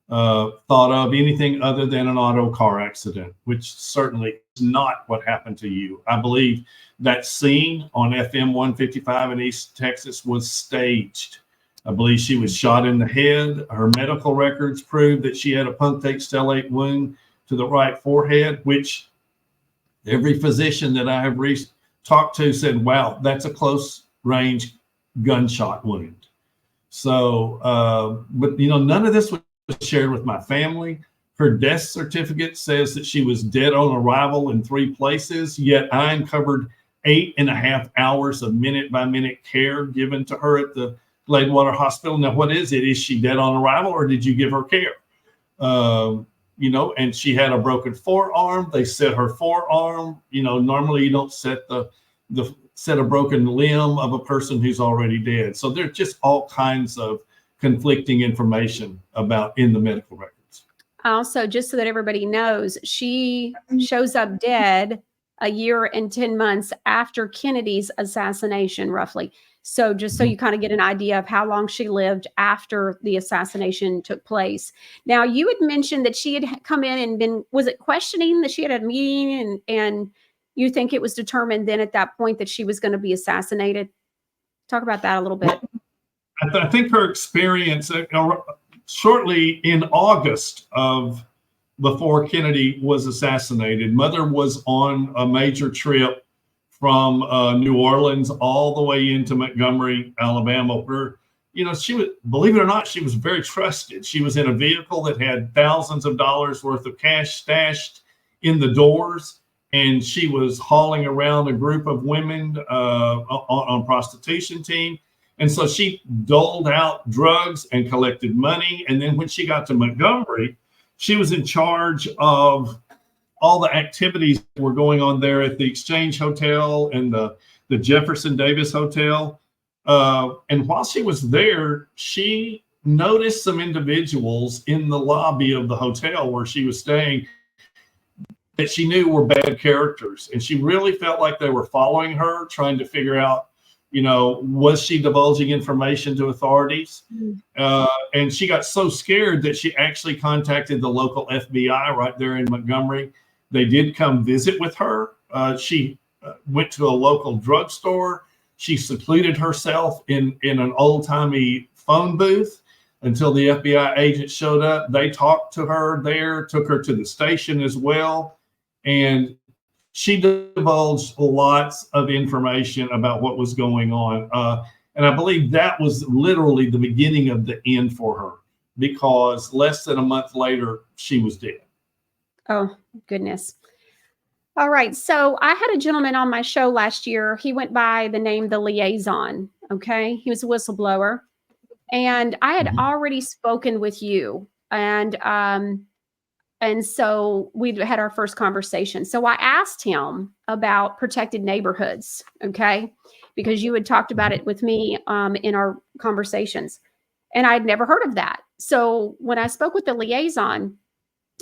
thought of anything other than an auto car accident, which certainly is not what happened to you. I believe that scene on FM 155 in East Texas was staged. I believe she was shot in the head. Her medical records prove that she had a punctate stellate wound to the right forehead, which every physician that I have talked to said, wow, that's a close range gunshot wound. So, but none of this was shared with my family. Her death certificate says that she was dead on arrival in 3 places, yet I uncovered 8.5 hours of minute-by-minute care given to her at the Gladewater Hospital. Now, what is it? Is she dead on arrival, or did you give her care? And she had a broken forearm. They set her forearm. Normally you don't set set a broken limb of a person who's already dead. So there's just all kinds of conflicting information in the medical records. Also, just so that everybody knows, she shows up dead a year and 10 months after Kennedy's assassination, roughly. So just so you kind of get an idea of how long she lived after the assassination took place. Now, you had mentioned that she had come in and was it questioning that she had a meeting and you think it was determined then at that point that she was going to be assassinated? Talk about that a little bit. I think her experience shortly in August before Kennedy was assassinated, Mother was on a major trip from New Orleans all the way into Montgomery, Alabama, where, she was, believe it or not, she was very trusted. She was in a vehicle that had thousands of dollars worth of cash stashed in the doors, and she was hauling around a group of women on prostitution team. And so she doled out drugs and collected money. And then when she got to Montgomery, she was in charge of all the activities that were going on there at the Exchange Hotel and the Jefferson Davis Hotel. And while she was there, she noticed some individuals in the lobby of the hotel where she was staying that she knew were bad characters. And she really felt like they were following her, trying to figure out, was she divulging information to authorities? And she got so scared that she actually contacted the local FBI right there in Montgomery. They did come visit with her. She went to a local drugstore. She secluded herself in an old-timey phone booth until the FBI agent showed up. They talked to her there, took her to the station as well. And she divulged lots of information about what was going on. And I believe that was literally the beginning of the end for her, because less than a month later, she was dead. Oh, goodness. All right. So I had a gentleman on my show last year. He went by the name The Liaison. Okay. He was a whistleblower. And I had already spoken with you. And so we had our first conversation. So I asked him about protected neighborhoods, okay, because you had talked about it with me in our conversations, and I'd never heard of that. So when I spoke with the liaison,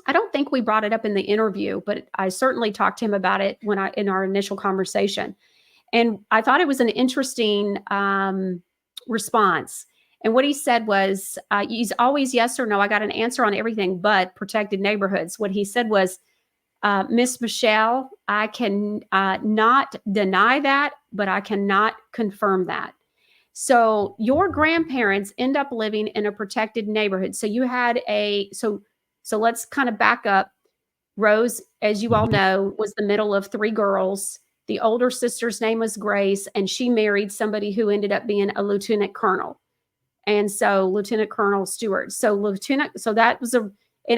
I don't think we brought it up in the interview, but I certainly talked to him about it in our initial conversation. And I thought it was an interesting response. And what he said was, he's always yes or no. I got an answer on everything but protected neighborhoods. What he said was, Miss Michelle, I can not deny that, but I cannot confirm that. So your grandparents end up living in a protected neighborhood. So you had so let's kind of back up. Rose, as you all know, was the middle of three girls. The older sister's name was Grace, and she married somebody who ended up being a lieutenant colonel. And so Lieutenant Colonel Stewart. So that was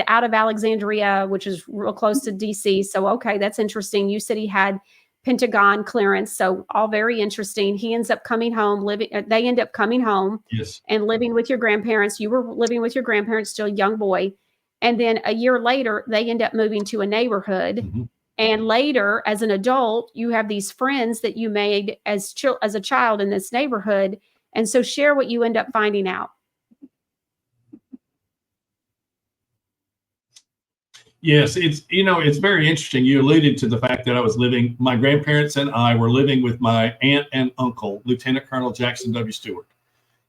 out of Alexandria, which is real close to DC. So, okay, that's interesting. You said he had Pentagon clearance. So all very interesting. He ends up coming home, they end up coming home Yes. and living with your grandparents. You were living with your grandparents, still a young boy. And then a year later, they end up moving to a neighborhood. Mm-hmm. And later, as an adult, you have these friends that you made as a child in this neighborhood. And so share what you end up finding out. Yes, it's very interesting. You alluded to the fact that my grandparents and I were living with my aunt and uncle, Lieutenant Colonel Jackson W. Stewart.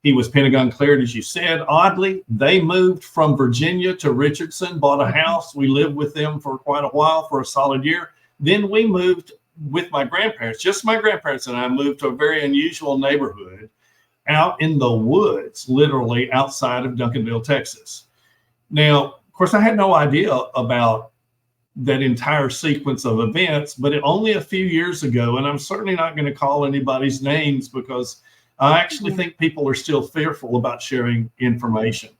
He was Pentagon cleared, as you said. Oddly, they moved from Virginia to Richardson, bought a house. We lived with them for quite a while, for a solid year. Then we moved with my grandparents, just my grandparents and I moved to a very unusual neighborhood out in the woods, literally outside of Duncanville, Texas. Now, of course, I had no idea about that entire sequence of events, but only a few years ago, and I'm certainly not going to call anybody's names because I actually think people are still fearful about sharing information.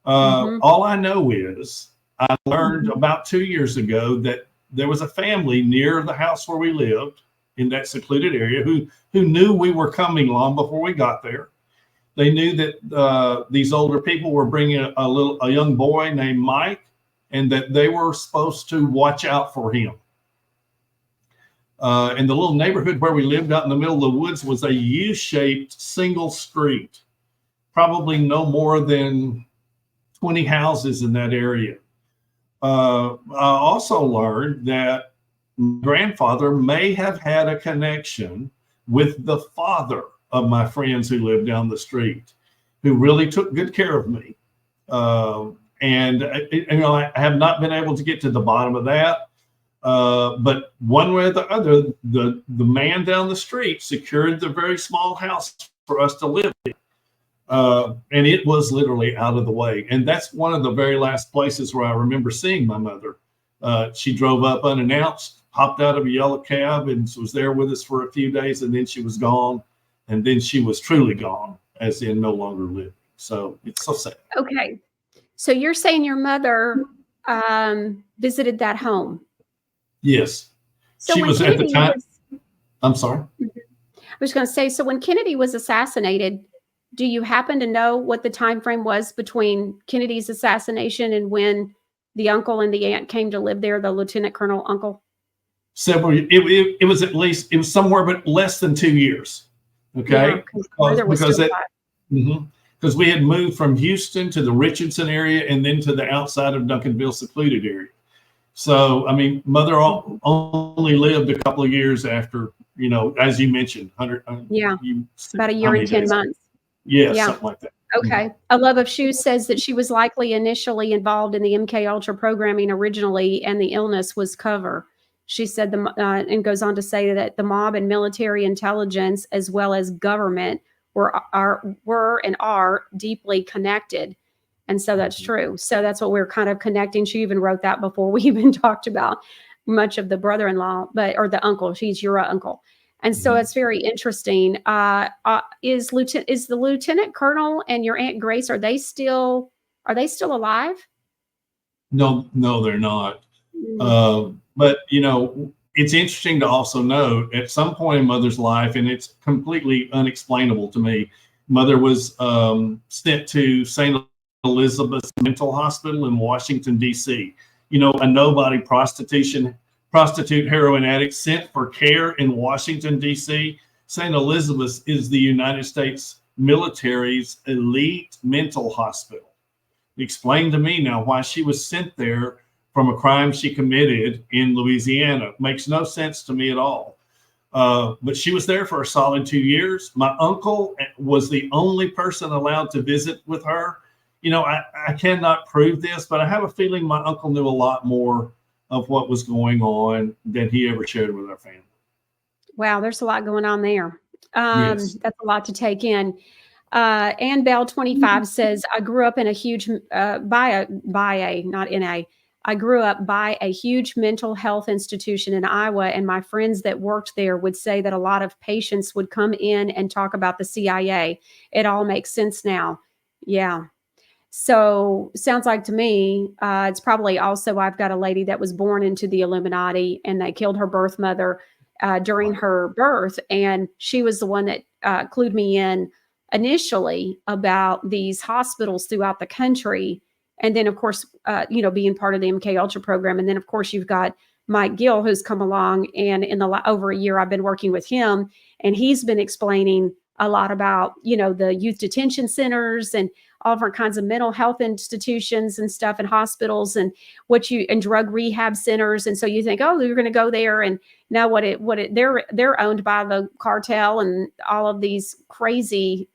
All I know is I learned about 2 years ago that there was a family near the house where we lived in that secluded area who knew we were coming long before we got there. They knew that these older people were bringing a young boy named Mike, and that they were supposed to watch out for him. And the little neighborhood where we lived out in the middle of the woods was a U-shaped single street, probably no more than 20 houses in that area. I also learned that my grandfather may have had a connection with the father of my friends who lived down the street, who really took good care of me. And I have not been able to get to the bottom of that. But one way or the other, the man down the street secured the very small house for us to live in. And it was literally out of the way. And that's one of the very last places where I remember seeing my mother. She drove up unannounced, hopped out of a yellow cab, and was there with us for a few days. And then she was gone. And then she was truly gone, as in no longer living. So it's so sad. Okay. So you're saying your mother visited that home? Yes. So she when was Kennedy at the time. I'm sorry. was going to say, so when Kennedy was assassinated, do you happen to know what the time frame was between Kennedy's assassination and when the uncle and the aunt came to live there, the lieutenant colonel uncle? It was at least, it was somewhere but less than 2 years. Okay. Yeah, because we had moved from Houston to the Richardson area and then to the outside of Duncanville secluded area. So, I mean, mother only lived a couple of years after, you know, as you mentioned, 100. Yeah, about a year and 10 months. Yeah, something like that. Okay. A Love of Shoes says that she was likely initially involved in the MK Ultra programming originally, and the illness was cover. She said, and goes on to say that the mob and military intelligence, as well as government, were and are deeply connected. And so that's true. So that's what we're kind of connecting. She even wrote that before we even talked about much of the brother-in-law, or the uncle. She's your uncle. And so it's very interesting. Is the lieutenant colonel and your Aunt Grace, are they still alive? No, they're not. But, you know, it's interesting to also note at some point in mother's life, and it's completely unexplainable to me, mother was sent to St. Elizabeth's Mental Hospital in Washington, D.C. You know, a nobody prostitute heroin addict sent for care in Washington, D.C. St. Elizabeth's is the United States military's elite mental hospital. Explain to me now why she was sent there from a crime she committed in Louisiana. Makes no sense to me at all. But she was there for a solid 2 years. My uncle was the only person allowed to visit with her. You know, I cannot prove this, but I have a feeling my uncle knew a lot more of what was going on than he ever shared with our family. Wow, there's a lot going on there. Yes. That's a lot to take in. Ann Bell 25 says, I grew up in a huge, I grew up by a huge mental health institution in Iowa, and my friends that worked there would say that a lot of patients would come in and talk about the CIA. It all makes sense now. Yeah. So sounds like to me, it's probably also, I've got a lady that was born into the Illuminati, and they killed her birth mother during her birth. And she was the one that clued me in initially about these hospitals throughout the country. And then, of course, being part of the MK Ultra program. And then, of course, you've got Mike Gill, who's come along. And in over a year, I've been working with him. And he's been explaining a lot about, the youth detention centers and all different kinds of mental health institutions and stuff, and hospitals and drug rehab centers. And so you think, oh, you're going to go there, and now they're owned by the cartel and all of these crazy,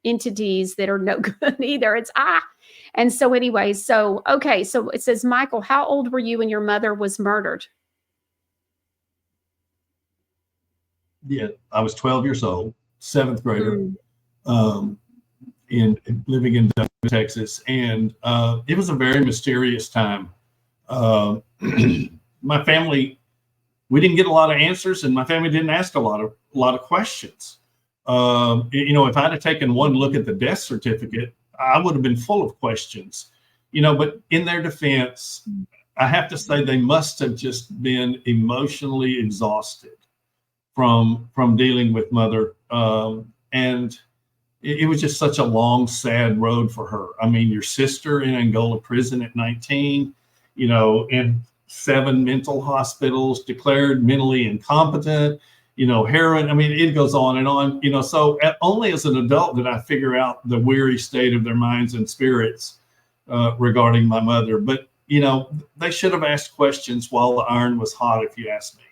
entities that are no good either. And so anyway, so it says, Michael, how old were you when your mother was murdered? Yeah, I was 12 years old, seventh grader. In living in Texas, and it was a very mysterious time. My family, we didn't get a lot of answers, and my family didn't ask a lot of questions. If I'd have taken one look at the death certificate, I would have been full of questions. But in their defense, I have to say they must have just been emotionally exhausted from dealing with mother, and it was just such a long, sad road for her. I mean, your sister in Angola prison at 19, in 7 mental hospitals, declared mentally incompetent, heroin. I mean, it goes on and on, so only as an adult did I figure out the weary state of their minds and spirits regarding my mother. But, they should have asked questions while the iron was hot, if you ask me.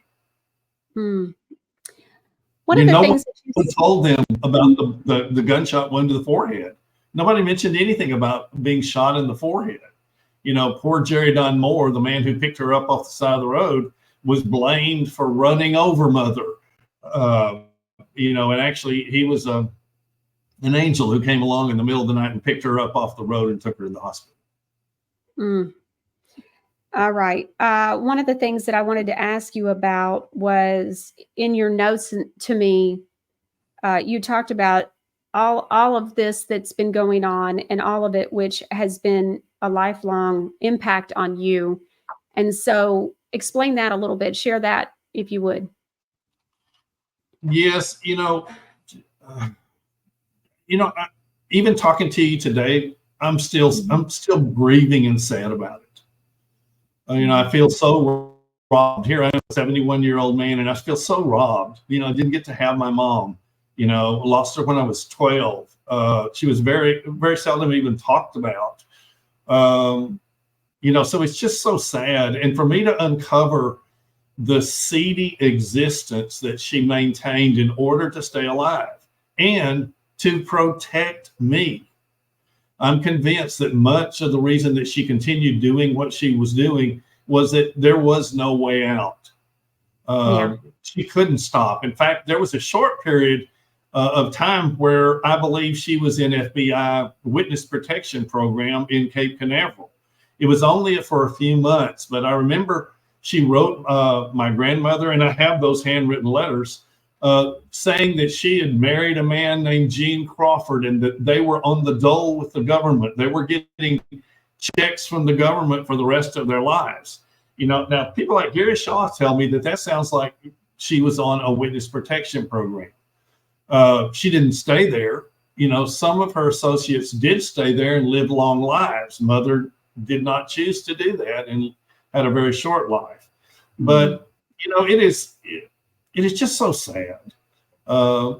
One of the things that told them about the gunshot wound to the forehead. Nobody mentioned anything about being shot in the forehead. Poor Jerry Don Moore, the man who picked her up off the side of the road, was blamed for running over mother. And actually he was an angel who came along in the middle of the night and picked her up off the road and took her to the hospital. All right. One of the things that I wanted to ask you about was in your notes to me, you talked about all of this that's been going on, and all of it, which has been a lifelong impact on you. And so explain that a little bit. Share that if you would. Yes, uh, even talking to you today, I'm still grieving and sad about it. I feel so robbed. Here I am, a 71-year-old man, and I feel so robbed. I didn't get to have my mom. Lost her when I was 12. She was very, very seldom even talked about. So it's just so sad. And for me to uncover the seedy existence that she maintained in order to stay alive and to protect me. I'm convinced that much of the reason that she continued doing what she was doing was that there was no way out. She couldn't stop. In fact, there was a short period of time where I believe she was in FBI witness protection program in Cape Canaveral. It was only for a few months, but I remember she wrote my grandmother, and I have those handwritten letters, saying that she had married a man named Gene Crawford and that they were on the dole with the government. They were getting checks from the government for the rest of their lives. Now people like Gary Shaw tell me that sounds like she was on a witness protection program. She didn't stay there. Some of her associates did stay there and live long lives. Mother did not choose to do that and had a very short life. But, it is just so sad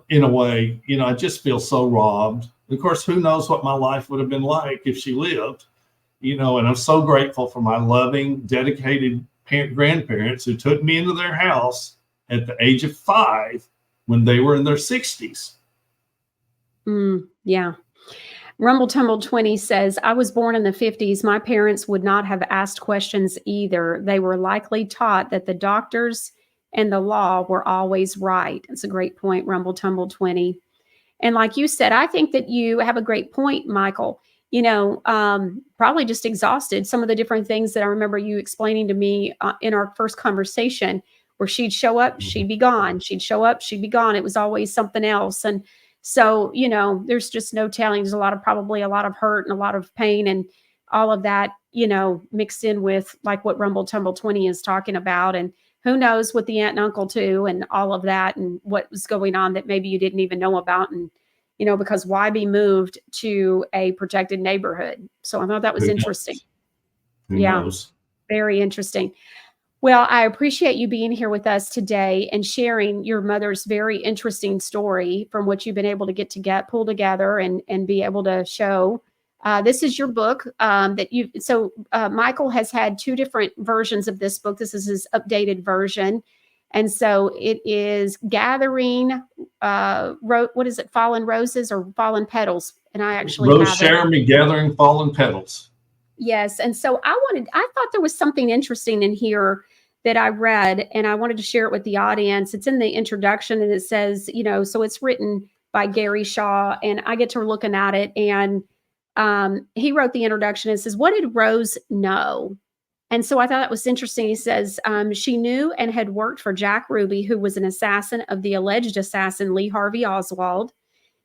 in a way. I just feel so robbed. Of course, who knows what my life would have been like if she lived, and I'm so grateful for my loving, dedicated grandparents who took me into their house at the age of 5 when they were in their 60s. Yeah. Rumble Tumble 20 says, I was born in the 50s. My parents would not have asked questions either. They were likely taught that the doctors and the law were always right. It's a great point, Rumble Tumble 20. And like you said, I think that you have a great point, Michael. Probably just exhausted. Some of the different things that I remember you explaining to me in our first conversation, where she'd show up, she'd be gone. She'd show up, she'd be gone. It was always something else. And so, there's just no telling. There's probably a lot of hurt and a lot of pain and all of that, mixed in with like what Rumble Tumble 20 is talking about. And who knows what the aunt and uncle too, and all of that, and what was going on that maybe you didn't even know about. And, because why be moved to a protected neighborhood? So I thought that was interesting. Who knows? Very interesting. Well, I appreciate you being here with us today and sharing your mother's very interesting story from what you've been able to pull together and be able to show. This is your book Michael has had 2 different versions of this book. This is his updated version. And so it is Gathering, what is it? Fallen Roses or Fallen Petals? And I actually Rose Jeremy Gathering Fallen Petals. Yes. And so I thought there was something interesting in here that I read, and I wanted to share it with the audience. It's in the introduction, and it says, so it's written by Gary Shaw, and I get to looking at it, and he wrote the introduction. It says, what did Rose know? And so I thought that was interesting. He says, she knew and had worked for Jack Ruby, who was an assassin of the alleged assassin Lee Harvey Oswald.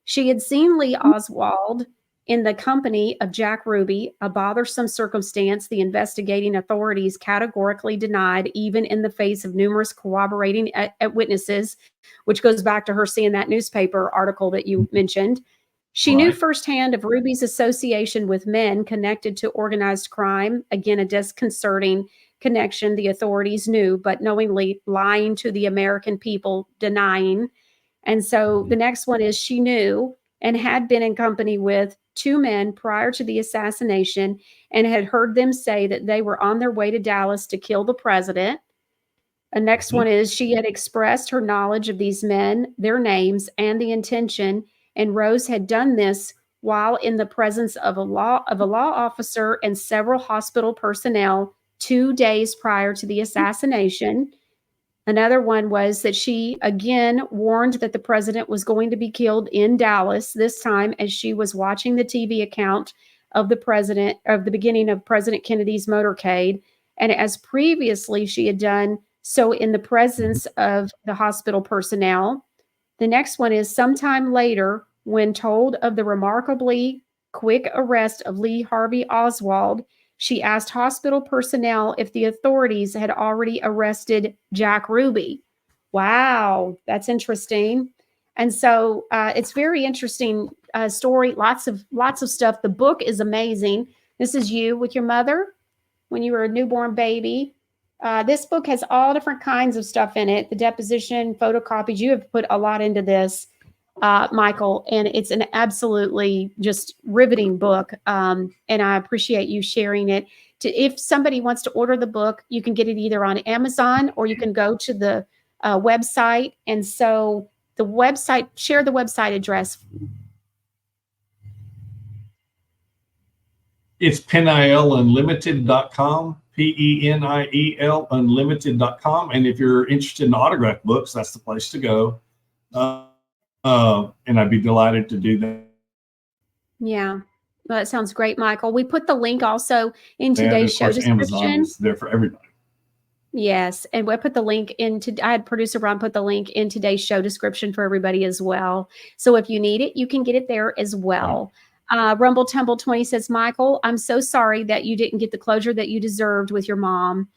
She had seen Lee Oswald in the company of Jack Ruby, a bothersome circumstance the investigating authorities categorically denied, even in the face of numerous corroborating witnesses, which goes back to her seeing that newspaper article that you mentioned. She knew firsthand of Ruby's association with men connected to organized crime. Again, a disconcerting connection the authorities knew, but knowingly lying to the American people, denying. And so the next one is she knew and had been in company with 2 men prior to the assassination and had heard them say that they were on their way to Dallas to kill the president. The next one is she had expressed her knowledge of these men, their names, and the intention, and Rose had done this while in the presence of a law officer and several hospital personnel 2 days prior to the assassination. Another one was that she again warned that the president was going to be killed in Dallas, this time as she was watching the TV account of the beginning of President Kennedy's motorcade. And as previously she had done so in the presence of the hospital personnel. The next one is sometime later, when told of the remarkably quick arrest of Lee Harvey Oswald, she asked hospital personnel if the authorities had already arrested Jack Ruby. Wow, that's interesting. And so it's very interesting story. Lots of stuff. The book is amazing. This is you with your mother when you were a newborn baby. This book has all different kinds of stuff in it. The deposition, photocopies. You have put a lot into this, Michael, and it's an absolutely just riveting book. And I appreciate you sharing it. If somebody wants to order the book, you can get it either on Amazon or you can go to the website. And so the website, share the website address. It's PenielUnlimited.com, PENIEL Unlimited.com. And if you're interested in autograph books, that's the place to go. And I'd be delighted to do that. Yeah. Well, that sounds great, Michael. We put the link also in today's show description. Amazon is there for everybody. Yes. And we'll put the link I had producer Ron put the link in today's show description for everybody as well. So if you need it, you can get it there as well. Rumble Tumble 20 says, Michael, I'm so sorry that you didn't get the closure that you deserved with your mom.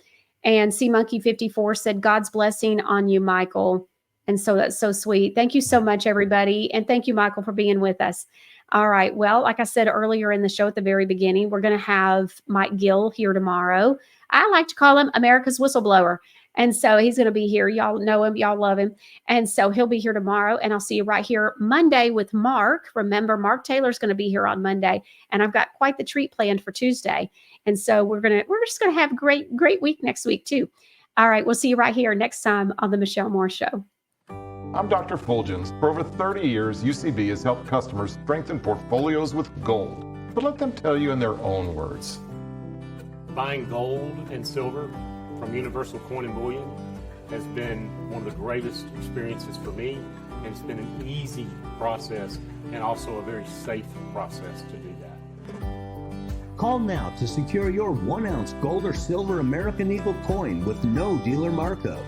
And C Monkey 54 said, God's blessing on you, Michael. And so that's so sweet. Thank you so much, everybody. And thank you, Michael, for being with us. All right. Well, like I said earlier in the show at the very beginning, we're going to have Mike Gill here tomorrow. I like to call him America's whistleblower. And so he's going to be here. Y'all know him. Y'all love him. And so he'll be here tomorrow. And I'll see you right here Monday with Mark. Remember, Mark Taylor's going to be here on Monday. And I've got quite the treat planned for Tuesday. And so we're just going to have a great week next week, too. All right. We'll see you right here next time on The Michelle Moore Show. I'm Dr. Fulgens. For over 30 years, UCB has helped customers strengthen portfolios with gold. But let them tell you in their own words. Buying gold and silver from Universal Coin and Bullion has been one of the greatest experiences for me, and it's been an easy process and also a very safe process to do that. Call now to secure your 1-ounce gold or silver American Eagle coin with no dealer markup.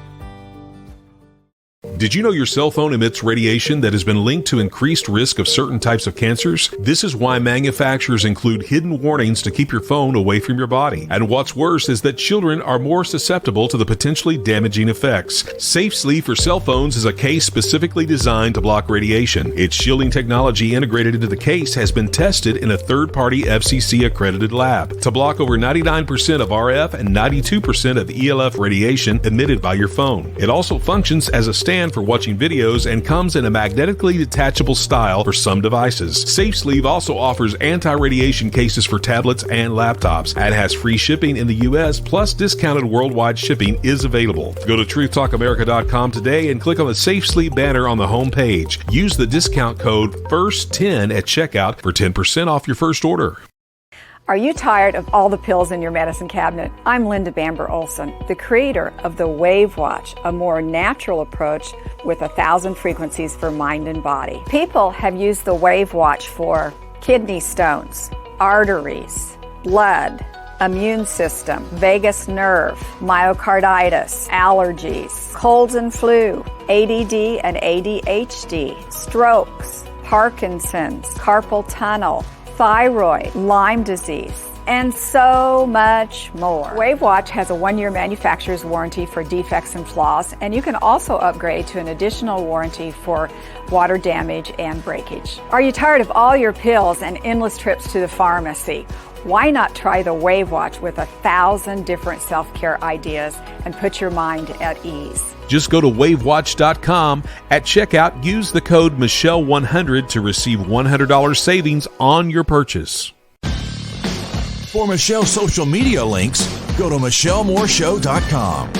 Did you know your cell phone emits radiation that has been linked to increased risk of certain types of cancers? This is why manufacturers include hidden warnings to keep your phone away from your body. And what's worse is that children are more susceptible to the potentially damaging effects. Safe Sleep for cell phones is a case specifically designed to block radiation. Its shielding technology integrated into the case has been tested in a third-party FCC-accredited lab to block over 99% of RF and 92% of ELF radiation emitted by your phone. It also functions as a stand for watching videos and comes in a magnetically detachable style for some devices. Safe Sleeve also offers anti-radiation cases for tablets and laptops and has free shipping in the U.S. plus discounted worldwide shipping is available. Go to truthtalkamerica.com today and click on the Safe Sleep banner on the home page. Use the discount code FIRST10 at checkout for 10% off your first order. Are you tired of all the pills in your medicine cabinet? I'm Linda Bamber Olson, the creator of the Wave Watch, a more natural approach with 1,000 frequencies for mind and body. People have used the Wave Watch for kidney stones, arteries, blood, immune system, vagus nerve, myocarditis, allergies, colds and flu, ADD and ADHD, strokes, Parkinson's, carpal tunnel, thyroid, Lyme disease, and so much more. Wave Watch has a 1-year manufacturer's warranty for defects and flaws, and you can also upgrade to an additional warranty for water damage and breakage. Are you tired of all your pills and endless trips to the pharmacy? Why not try the Wave Watch with 1,000 different self-care ideas and put your mind at ease? Just go to wavewatch.com. At checkout, use the code Michelle100 to receive $100 savings on your purchase. For Michelle's social media links, go to MichelleMooreShow.com.